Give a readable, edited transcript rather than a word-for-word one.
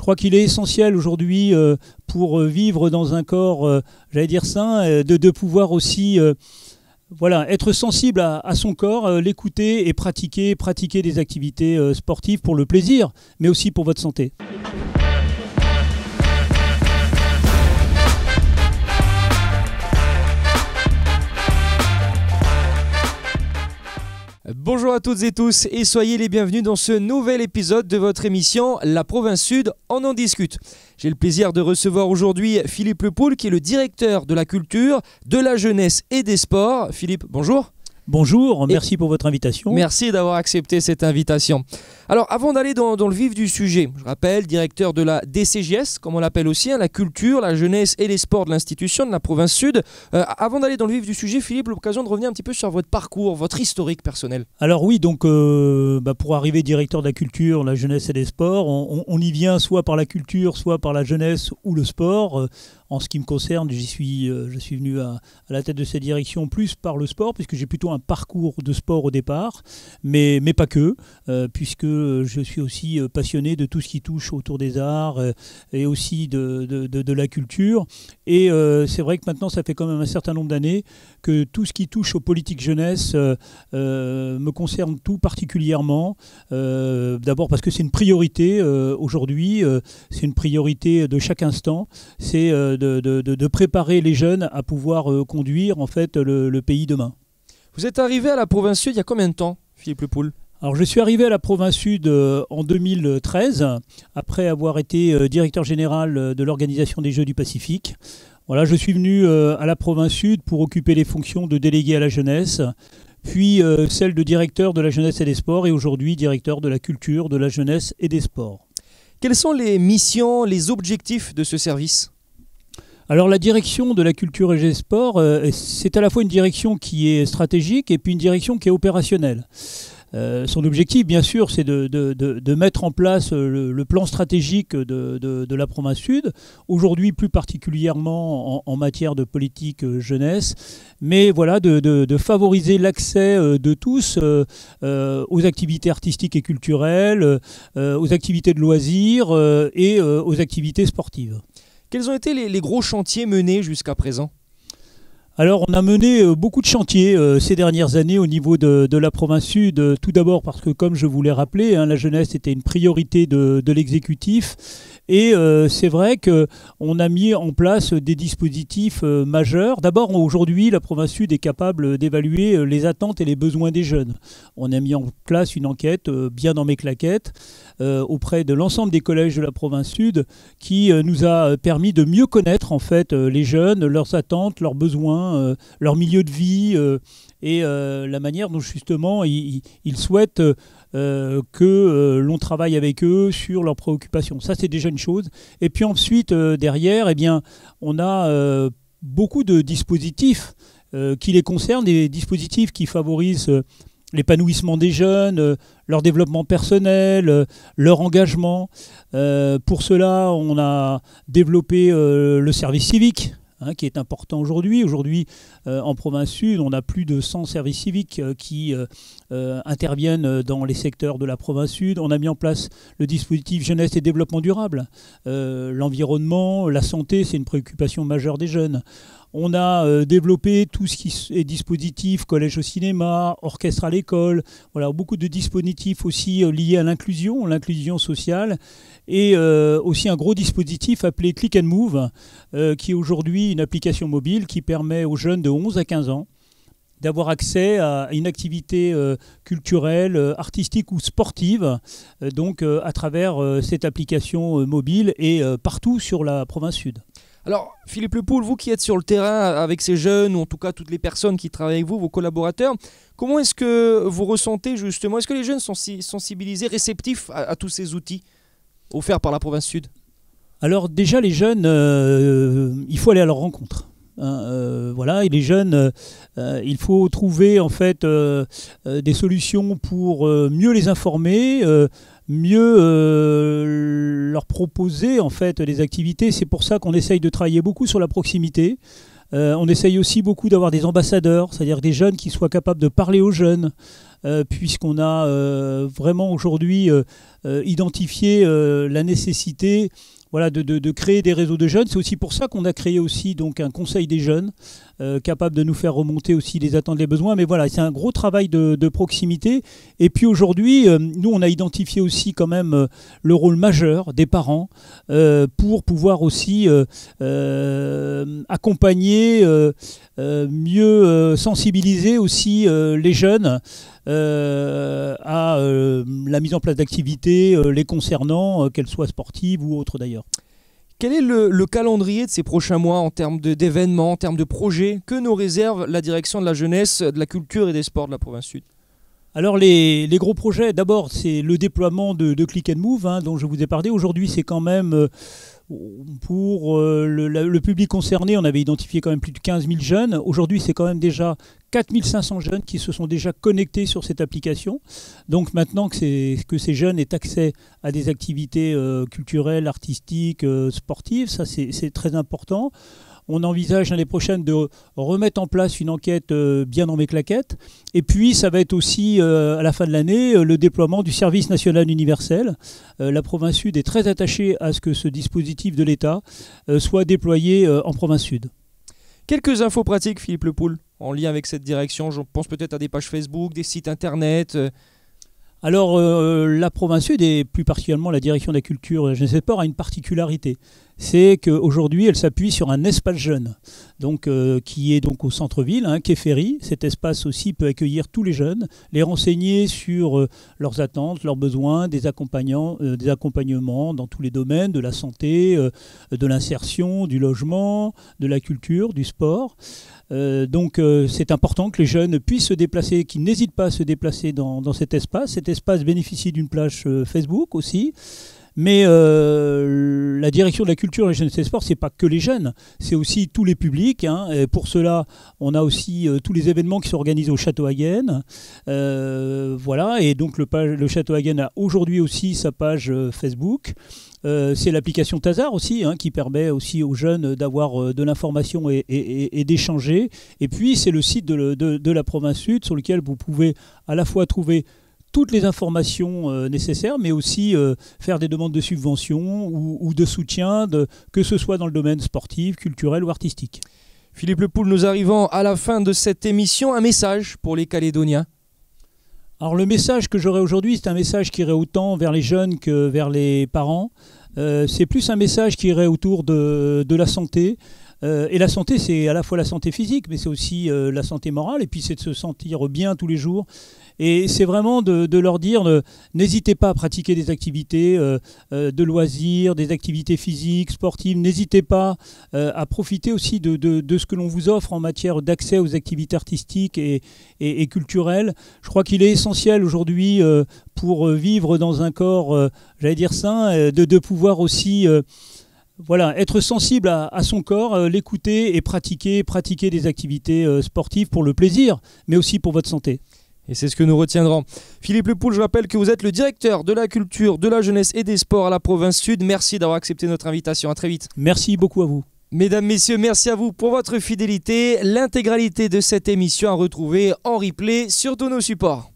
crois qu'il est essentiel aujourd'hui pour vivre dans un corps, j'allais dire sain, de pouvoir aussi voilà, être sensible à son corps, l'écouter et pratiquer des activités sportives pour le plaisir, mais aussi pour votre santé. Bonjour à toutes et tous et soyez les bienvenus dans ce nouvel épisode de votre émission La Province Sud, on en discute. J'ai le plaisir de recevoir aujourd'hui Philippe Lepoul qui est le directeur de la culture, de la jeunesse et des sports. Philippe, bonjour. Bonjour, merci pour votre invitation. Merci d'avoir accepté cette invitation. Alors avant d'aller dans le vif du sujet, je rappelle, directeur de la DCJS, comme on l'appelle aussi, la culture, la jeunesse et les sports de l'institution de la province sud. Avant d'aller dans le vif du sujet, Philippe, l'occasion de revenir un petit peu sur votre parcours, votre historique personnel. Alors oui, donc pour arriver directeur de la culture, la jeunesse et des sports, on y vient soit par la culture, soit par la jeunesse ou le sport. En ce qui me concerne, je suis venu à la tête de cette direction plus par le sport, puisque j'ai plutôt un parcours de sport au départ, mais pas que, puisque je suis aussi passionné de tout ce qui touche autour des arts et aussi de la culture. Et c'est vrai que maintenant, ça fait quand même un certain nombre d'années que tout ce qui touche aux politiques jeunesse me concerne tout particulièrement. D'abord parce que c'est une priorité aujourd'hui, c'est une priorité de chaque instant, c'est de préparer les jeunes à pouvoir conduire en fait le pays demain. Vous êtes arrivé à la province sud il y a combien de temps, Philippe Lepoul ? Alors je suis arrivé à la province sud en 2013, après avoir été directeur général de l'Organisation des Jeux du Pacifique. Voilà, je suis venu à la province sud pour occuper les fonctions de délégué à la jeunesse, puis celle de directeur de la jeunesse et des sports, et aujourd'hui directeur de la culture, de la jeunesse et des sports. Quelles sont les missions, les objectifs de ce service ? Alors la direction de la culture et des sports, c'est à la fois une direction qui est stratégique et puis une direction qui est opérationnelle. Son objectif, bien sûr, c'est de mettre en place le plan stratégique de la province sud, aujourd'hui plus particulièrement en matière de politique jeunesse, mais voilà, de favoriser l'accès de tous aux activités artistiques et culturelles, aux activités de loisirs et aux activités sportives. Quels ont été les gros chantiers menés jusqu'à présent ? Alors on a mené beaucoup de chantiers ces dernières années au niveau de la province sud, tout d'abord parce que comme je vous l'ai rappelé, la jeunesse était une priorité de l'exécutif et c'est vrai qu'on a mis en place des dispositifs majeurs. D'abord aujourd'hui la province sud est capable d'évaluer les attentes et les besoins des jeunes. On a mis en place une enquête bien dans mes claquettes auprès de l'ensemble des collèges de la province sud qui nous a permis de mieux connaître en fait les jeunes, leurs attentes, leurs besoins, leur milieu de vie et la manière dont justement ils souhaitent que l'on travaille avec eux sur leurs préoccupations. Ça c'est déjà une chose. Et puis ensuite derrière, eh bien, on a beaucoup de dispositifs qui les concernent, des dispositifs qui favorisent l'épanouissement des jeunes, leur développement personnel, leur engagement. Pour cela, on a développé le service civique, qui est important aujourd'hui. Aujourd'hui, en province sud, on a plus de 100 services civiques qui interviennent dans les secteurs de la province sud. On a mis en place le dispositif jeunesse et développement durable. L'environnement, la santé, c'est une préoccupation majeure des jeunes. On a développé tout ce qui est dispositif, collège au cinéma, orchestre à l'école, voilà, beaucoup de dispositifs aussi liés à l'inclusion sociale, et aussi un gros dispositif appelé Click and Move, qui est aujourd'hui une application mobile qui permet aux jeunes de 11 à 15 ans d'avoir accès à une activité culturelle, artistique ou sportive, donc à travers cette application mobile et partout sur la province sud. Alors, Philippe Lepoul, vous qui êtes sur le terrain avec ces jeunes, ou en tout cas toutes les personnes qui travaillent avec vous, vos collaborateurs, comment est-ce que vous ressentez justement, est-ce que les jeunes sont sensibilisés, réceptifs à tous ces outils offerts par la province sud ? Alors déjà, les jeunes, il faut aller à leur rencontre. Voilà, et les jeunes, il faut trouver en fait des solutions pour mieux les informer, mieux leur proposer en fait des activités. C'est pour ça qu'on essaye de travailler beaucoup sur la proximité. On essaye aussi beaucoup d'avoir des ambassadeurs, c'est-à-dire des jeunes qui soient capables de parler aux jeunes, puisqu'on a vraiment aujourd'hui identifié la nécessité de créer des réseaux de jeunes. C'est aussi pour ça qu'on a créé aussi donc un conseil des jeunes capable de nous faire remonter aussi les attentes, les besoins. Mais voilà, c'est un gros travail de proximité. Et puis aujourd'hui, nous, on a identifié aussi quand même le rôle majeur des parents pour pouvoir aussi accompagner, mieux sensibiliser aussi les jeunes à la mise en place d'activités les concernant, qu'elles soient sportives ou autres d'ailleurs. Quel est le calendrier de ces prochains mois en termes d'événements, en termes de projets que nous réserve la direction de la jeunesse, de la culture et des sports de la province sud? Alors les gros projets, d'abord c'est le déploiement de Click and Move dont je vous ai parlé. Aujourd'hui c'est quand même pour le public concerné, on avait identifié quand même plus de 15 000 jeunes. Aujourd'hui c'est quand même déjà 4 500 jeunes qui se sont déjà connectés sur cette application. Donc maintenant que ces jeunes aient accès à des activités culturelles, artistiques, sportives, ça c'est très important. On envisage l'année prochaine de remettre en place une enquête bien dans mes claquettes. Et puis, ça va être aussi, à la fin de l'année, le déploiement du service national universel. La province sud est très attachée à ce que ce dispositif de l'État soit déployé en province sud. Quelques infos pratiques, Philippe Lepoul, en lien avec cette direction. Je pense peut-être à des pages Facebook, des sites internet. Alors, la province sud, et plus particulièrement la direction de la culture et de la jeunesse et des sports, a une particularité. C'est qu'aujourd'hui, elle s'appuie sur un espace jeune, donc, qui est donc au centre-ville, quai Ferry. Cet espace aussi peut accueillir tous les jeunes, les renseigner sur leurs attentes, leurs besoins, des accompagnements dans tous les domaines, de la santé, de l'insertion, du logement, de la culture, du sport. Donc c'est important que les jeunes puissent se déplacer, qu'ils n'hésitent pas à se déplacer dans cet espace. Cet espace bénéficie d'une page Facebook aussi. Mais la direction de la culture et de la jeunesse et des sports, c'est pas que les jeunes, c'est aussi tous les publics. Et pour cela, on a aussi tous les événements qui sont organisés au Château Hagen. Voilà, et donc le Château Hagen a aujourd'hui aussi sa page Facebook. C'est l'application Tazar aussi qui permet aussi aux jeunes d'avoir de l'information et d'échanger. Et puis c'est le site de la province sud sur lequel vous pouvez à la fois trouver toutes les informations nécessaires, mais aussi faire des demandes de subventions ou de soutien, que ce soit dans le domaine sportif, culturel ou artistique. Philippe Lepoul, nous arrivons à la fin de cette émission. Un message pour les Calédoniens? Alors le message que j'aurai aujourd'hui, c'est un message qui irait autant vers les jeunes que vers les parents. C'est plus un message qui irait autour de la santé. Et la santé, c'est à la fois la santé physique, mais c'est aussi la santé morale. Et puis c'est de se sentir bien tous les jours. Et c'est vraiment de leur dire, n'hésitez pas à pratiquer des activités de loisirs, des activités physiques, sportives. N'hésitez pas à profiter aussi de ce que l'on vous offre en matière d'accès aux activités artistiques et culturelles. Je crois qu'il est essentiel aujourd'hui pour vivre dans un corps, j'allais dire sain, de pouvoir aussi... être sensible à son corps, l'écouter et pratiquer des activités sportives pour le plaisir, mais aussi pour votre santé. Et c'est ce que nous retiendrons. Philippe Lepoul, je rappelle que vous êtes le directeur de la culture, de la jeunesse et des sports à la province sud. Merci d'avoir accepté notre invitation. À très vite. Merci beaucoup à vous. Mesdames, messieurs, merci à vous pour votre fidélité. L'intégralité de cette émission à retrouver en replay sur tous nos supports.